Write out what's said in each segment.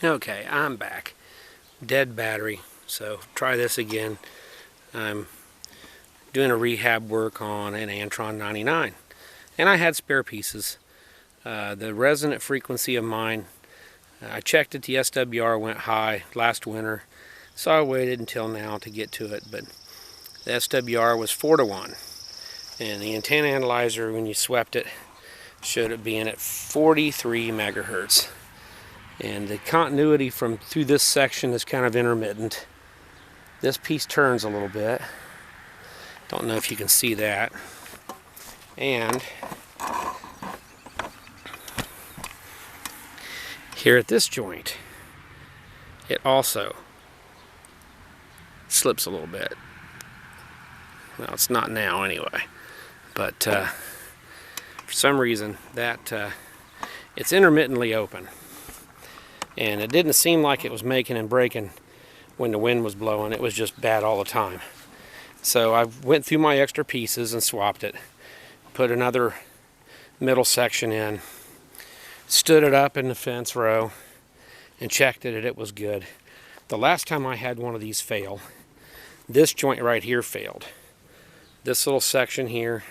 Okay, I'm back. Dead battery, so try this again. I'm doing a rehab work on an Antron99, and I had spare pieces. The resonant frequency of mine, I checked it, the SWR went high last winter, so I waited until now to get to it, but the SWR was 4 to 1, and the antenna analyzer, when you swept it, showed it being at 43 megahertz. And the continuity from through this section is kind of intermittent. This piece turns a little bit. Don't know if you can see that. And here at this joint, it also slips a little bit. Well, it's not now anyway. But for some reason, that it's intermittently open. And it didn't seem like it was making and breaking when the wind was blowing. It was just bad all the time. So I went through my extra pieces and swapped it. Put another middle section in. Stood it up in the fence row and checked it, and it was good. The last time I had one of these fail, this joint right here failed. This little section here,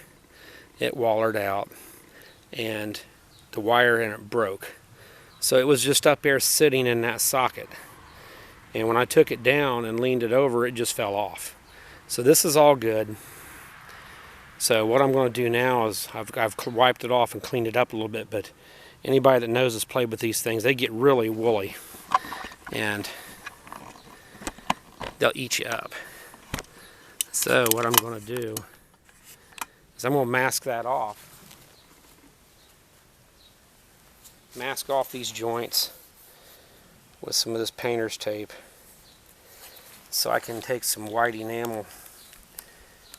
it wallered out, and the wire in it broke. So it was just up there sitting in that socket. And when I took it down and leaned it over, it just fell off. So this is all good. So what I'm going to do now is I've wiped it off and cleaned it up a little bit, but anybody that knows has played with these things, they get really woolly. And they'll eat you up. So what I'm going to do is I'm going to mask that off. Mask off these joints with some of this painter's tape so I can take some white enamel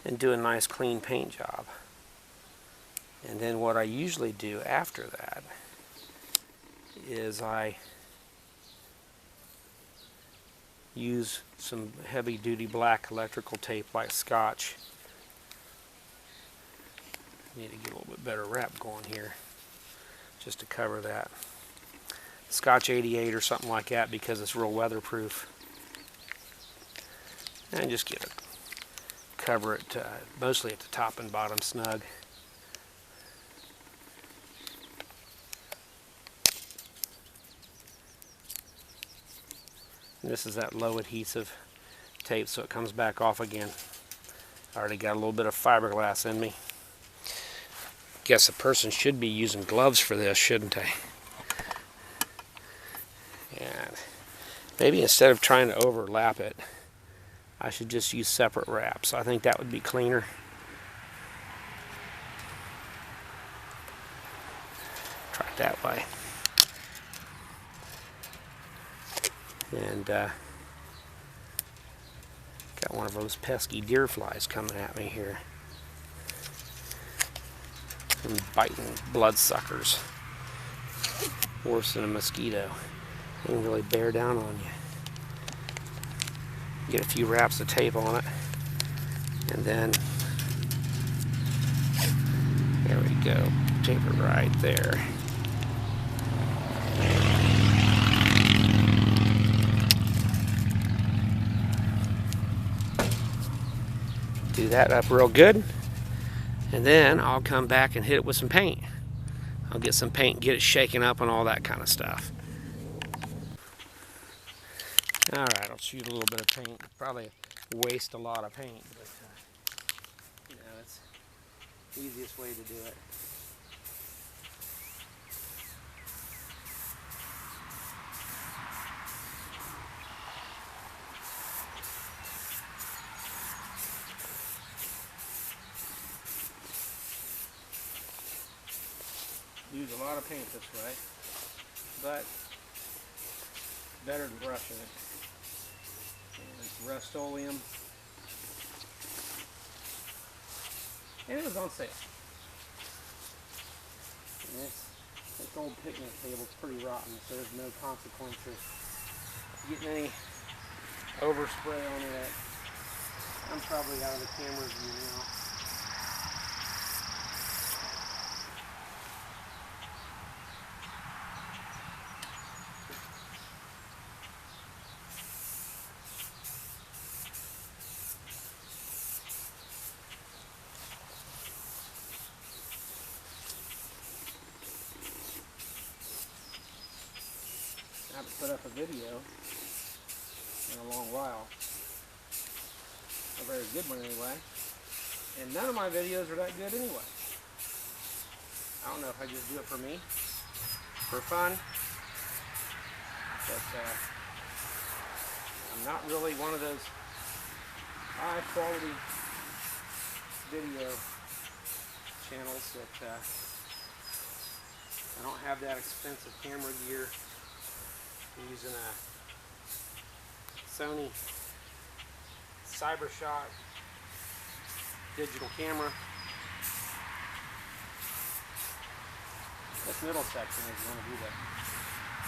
and do a nice clean paint job. And then what I usually do after that is I use some heavy duty black electrical tape like Scotch. Need to get a little bit better wrap going here just to cover that. Scotch 88 or something like that, because it's real weatherproof. And just cover it mostly at the top and bottom snug. And this is that low adhesive tape, so it comes back off again. I already got a little bit of fiberglass in me. Guess a person should be using gloves for this, shouldn't they? And maybe instead of trying to overlap it, I should just use separate wraps. I think that would be cleaner. Try it that way. And got one of those pesky deer flies coming at me here. And biting bloodsuckers. Worse than a mosquito. They can really bear down on you. Get a few wraps of tape on it. And then, there we go. Tape it right there. Do that up real good. And then I'll come back and hit it with some paint. I'll get some paint, get it shaken up and all that kind of stuff. Alright, I'll shoot a little bit of paint. Probably waste a lot of paint, but you know, it's the easiest way to do it. Use a lot of paint this way, but better than brushing it. And it's Rust-Oleum, and it was on sale. And this old picnic table is pretty rotten, so there's no consequences getting any overspray on it. I'm probably out of the camera view now. put up a video in a long while. A very good one anyway. And none of my videos are that good anyway. I don't know if I just do it for me, for fun, but I'm not really one of those high quality video channels that I don't have that expensive camera gear. I'm using a Sony CyberShot digital camera. This middle section is going to be the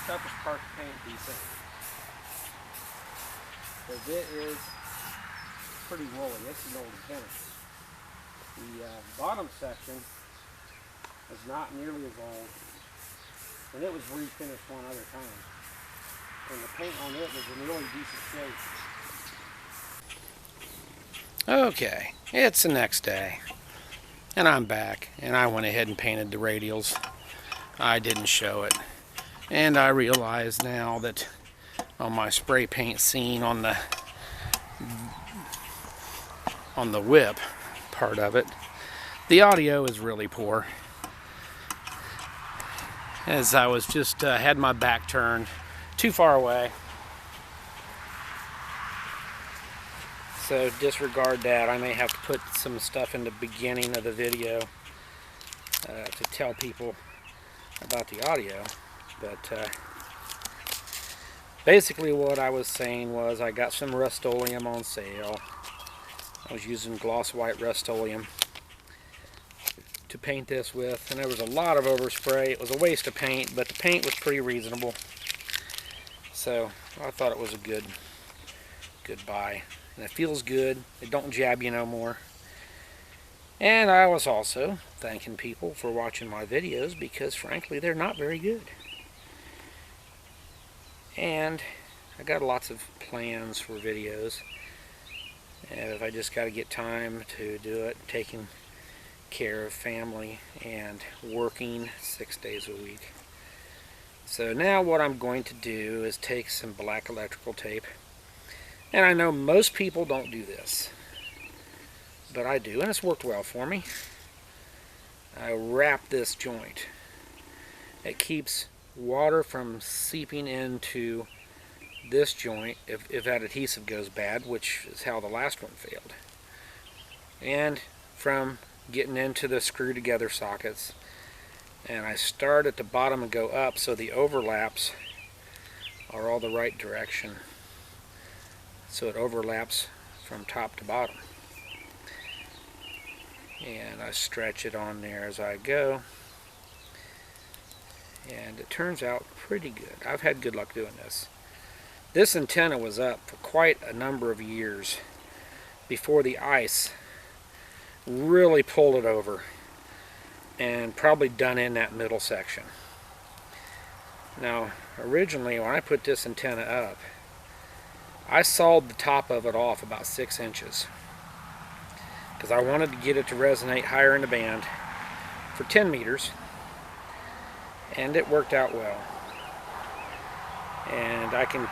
toughest part to paint decent, because it is pretty woolly. It's an old antenna. The bottom section is not nearly as old, and it was refinished one other time, and the paint on it was in really decent shape. Okay, it's the next day, and I'm back, and I went ahead and painted the radials. I didn't show it, and I realize now that on my spray paint scene on the whip part of it, the audio is really poor, as I was just had my back turned too far away. So disregard that. I may have to put some stuff in the beginning of the video to tell people about the audio, but basically what I was saying was I got some Rust-Oleum on sale. I was using gloss white Rust-Oleum to paint this with, and there was a lot of overspray. It was a waste of paint, but the paint was pretty reasonable, so I thought it was a good buy. And it feels good. It don't jab you no more. And I was also thanking people for watching my videos, because frankly they're not very good. And I got lots of plans for videos. If I just got to get time to do it, taking care of family and working 6 days a week. So now what I'm going to do is take some black electrical tape. And I know most people don't do this, but I do, and it's worked well for me. I wrap this joint. It keeps water from seeping into this joint if that adhesive goes bad, which is how the last one failed, and from getting into the screw together sockets. And I start at the bottom and go up, so the overlaps are all the right direction, so it overlaps from top to bottom. And I stretch it on there as I go, and it turns out pretty good. I've had good luck doing this. This antenna was up for quite a number of years before the ice really pulled it over, and probably done in that middle section. Now originally when I put this antenna up, I sawed the top of it off about 6 inches, because I wanted to get it to resonate higher in the band for 10 meters, and it worked out well. And I can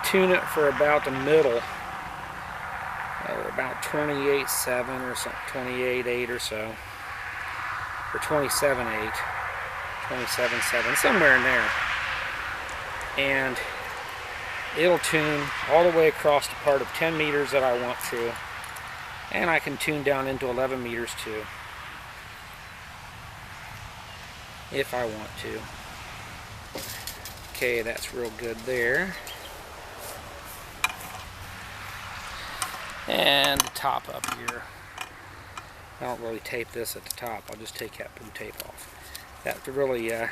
tune it for about the middle, about 28.7 or something, 28.8 or so, or 27.8, 27.7, somewhere in there. And it'll tune all the way across the part of 10 meters that I want to, and I can tune down into 11 meters too, if I want to. Okay, that's real good there. And the top up here, I don't really tape this at the top. I'll just take that blue tape off. That really, that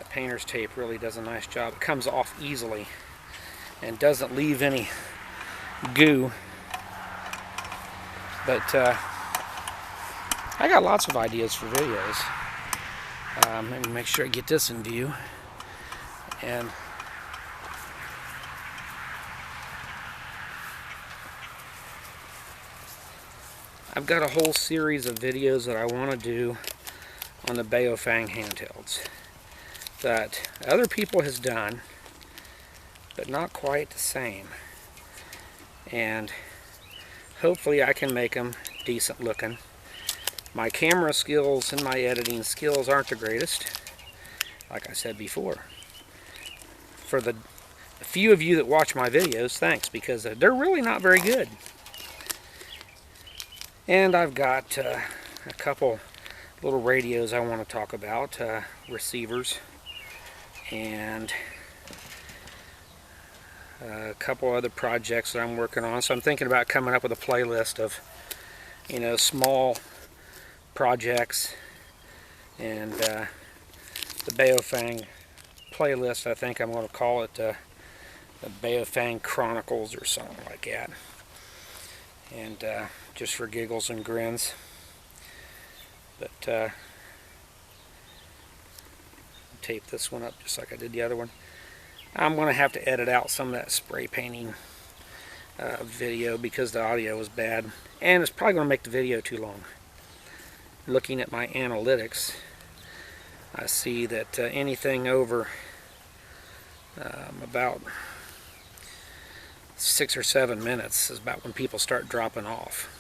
painter's tape really does a nice job. It comes off easily and doesn't leave any goo. But I got lots of ideas for videos. Let me make sure I get this in view. And I've got a whole series of videos that I want to do on the Baofeng handhelds that other people has done, but not quite the same. And hopefully I can make them decent looking. My camera skills and my editing skills aren't the greatest, like I said before. For the few of you that watch my videos, thanks, because they're really not very good. And I've got a couple little radios I want to talk about, receivers, and a couple other projects that I'm working on. So I'm thinking about coming up with a playlist of, you know, small projects, and the Baofeng playlist, I think I'm going to call it the Baofeng Chronicles or something like that. And just for giggles and grins. But tape this one up just like I did the other one. I'm going to have to edit out some of that spray painting video because the audio was bad, and it's probably going to make the video too long. Looking at my analytics, I see that anything over about 6 or 7 minutes is about when people start dropping off.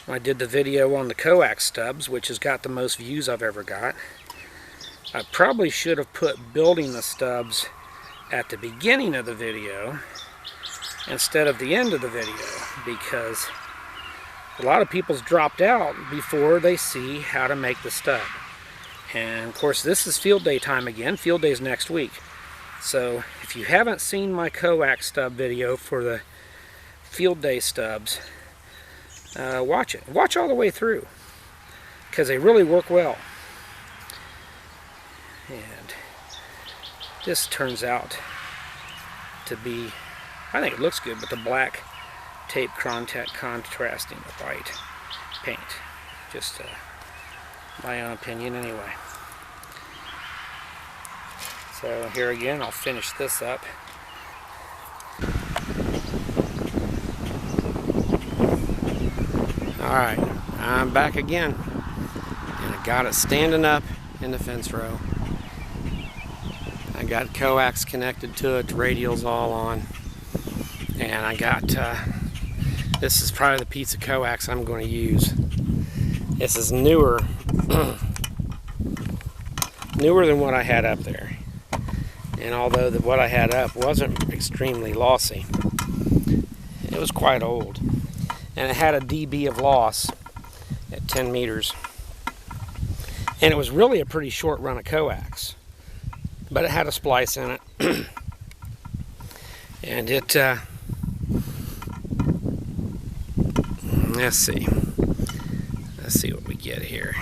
I did the video on the coax stubs, which has got the most views I've ever got. I probably should have put building the stubs at the beginning of the video instead of the end of the video, because a lot of people's dropped out before they see how to make the stub. And of course this is field day time again. Field day is next week. So if you haven't seen my coax stub video for the field day stubs, watch it. Watch all the way through, because they really work well. And this turns out to be, I think it looks good, but the black tape contact contrasting the white paint. Just my own opinion anyway. So here again, I'll finish this up. Alright, I'm back again, and I got it standing up in the fence row. I got coax connected to it, the radial's all on, and I got, this is probably the piece of coax I'm going to use. This is newer, newer than what I had up there. And although what I had up wasn't extremely lossy, it was quite old. And it had a dB of loss at 10 meters. And it was really a pretty short run of coax. But it had a splice in it. And it, let's see what we get here.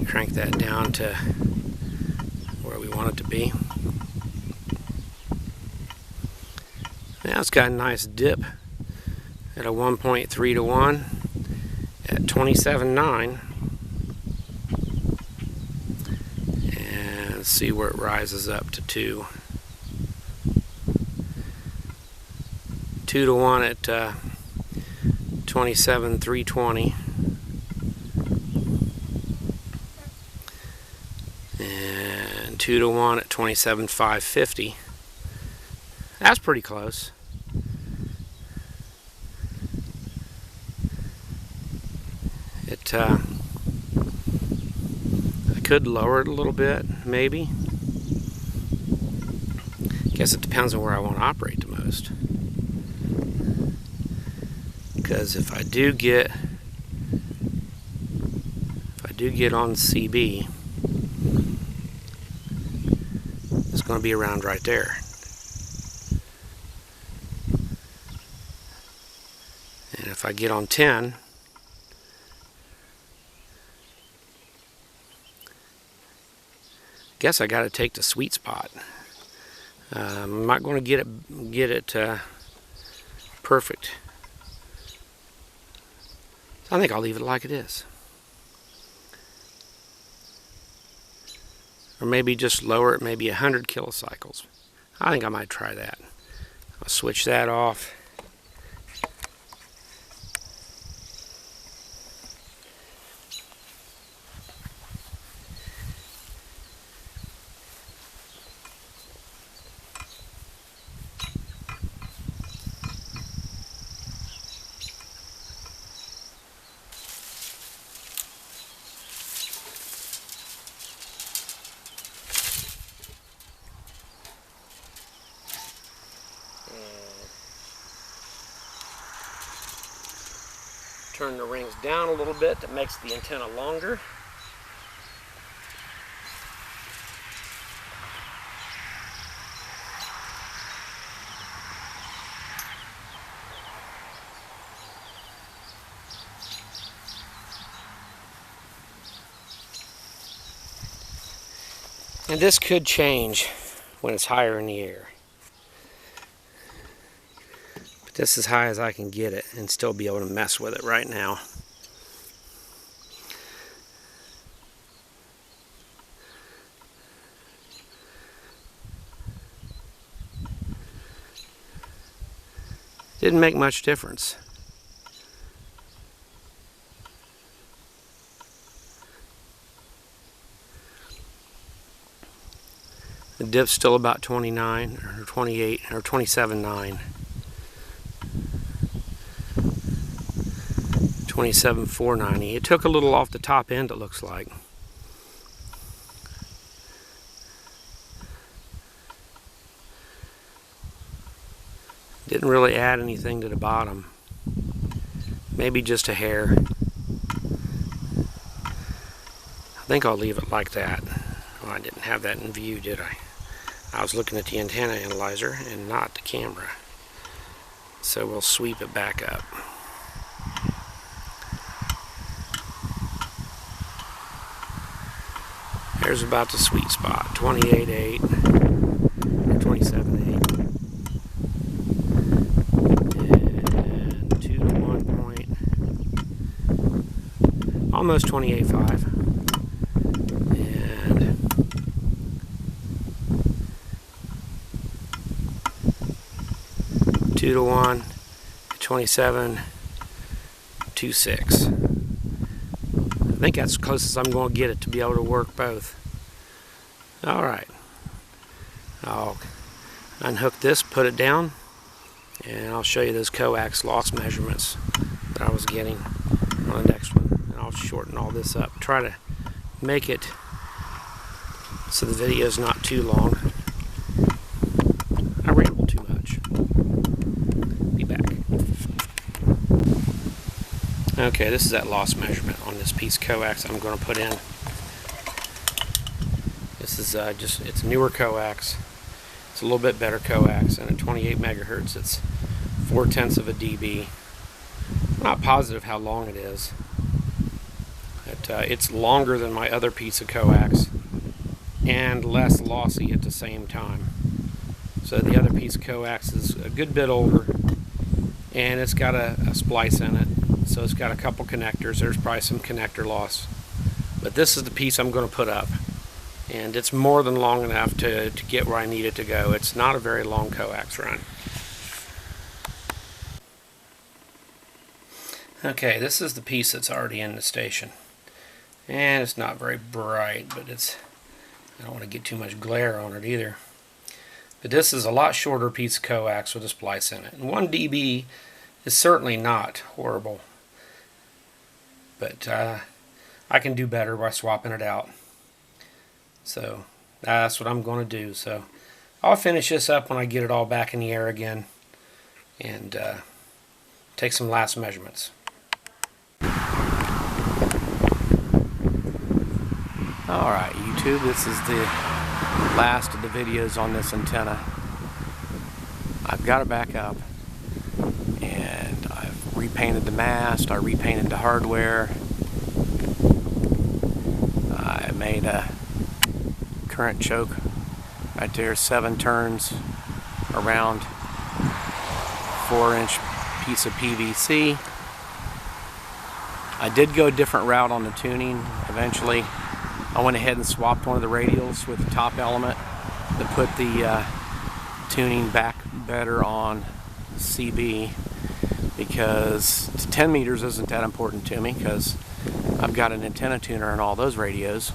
Crank that down to where we want it to be. Now it's got a nice dip at a 1.3 to 1 at 27.9, and let's see where it rises up to 2 to 1 at 27.320, and 2 to 1 at 27.550. That's pretty close. I could lower it a little bit, maybe. Guess it depends on where I want to operate the most. Because if I do get on CB, it's going to be around right there. And if I get on 10, guess I got to take the sweet spot. I'm not going to get it perfect. So I think I'll leave it like it is, or maybe just lower it, maybe 100 kilocycles. I think I might try that. I'll switch that off. turn the rings down a little bit. That makes the antenna longer. And this could change when it's higher in the air. But this is as high as I can get it and still be able to mess with it right now. Didn't make much difference. The dip's still about 29 or 28 or 27.9. 27.490. It took a little off the top end, it looks like. Didn't really add anything to the bottom. Maybe just a hair. I think I'll leave it like that. Well, I didn't have that in view, did I? I was looking at the antenna analyzer and not the camera. So we'll sweep it back up. There's about the sweet spot, 28.8 or 27.8. And 2 to 1 point, almost 28.5. And 2 to 1, 27.26. I think that's as close as I'm going to get it to be able to work both. Alright, I'll unhook this, put it down, and I'll show you those coax loss measurements that I was getting on the next one. And I'll shorten all this up, try to make it so the video is not too long. I ramble too much. Be back. Okay, this is that loss measurement on this piece of coax I'm going to put in. This is it's newer coax. It's a little bit better coax, and at 28 megahertz, it's 0.4 of a dB. I'm not positive how long it is. It's longer than my other piece of coax, and less lossy at the same time. So the other piece of coax is a good bit older, and it's got a splice in it. So it's got a couple connectors. There's probably some connector loss. But this is the piece I'm going to put up. And it's more than long enough to get where I need it to go. It's not a very long coax run. Okay, this is the piece that's already in the station. And it's not very bright, but I don't want to get too much glare on it either. But this is a lot shorter piece of coax with a splice in it. And 1 dB is certainly not horrible. But I can do better by swapping it out. So that's what I'm going to do. So I'll finish this up when I get it all back in the air again and take some last measurements. Alright YouTube, this is the last of the videos on this antenna. I've got it back up and I've repainted the mast, I repainted the hardware, I made a current choke right there, 7 turns around 4-inch piece of PVC. I did go a different route on the tuning eventually. I went ahead and swapped one of the radials with the top element to put the tuning back better on CB, because 10 meters isn't that important to me because I've got an antenna tuner in all those radios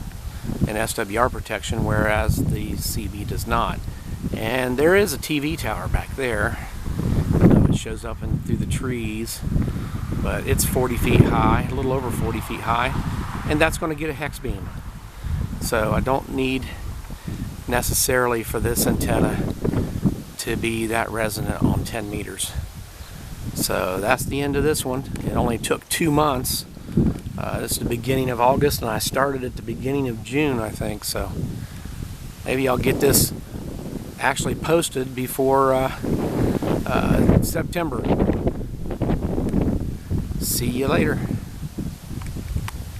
and SWR protection, whereas the CB does not. And there is a TV tower back there. I know it shows up in through the trees, but it's 40 feet high, a little over 40 feet high, and that's going to get a hex beam. So I don't need necessarily for this antenna to be that resonant on 10 meters. So that's the end of this one. It only took 2 months. This is the beginning of August, and I started at the beginning of June, I think. So maybe I'll get this actually posted before September. See you later.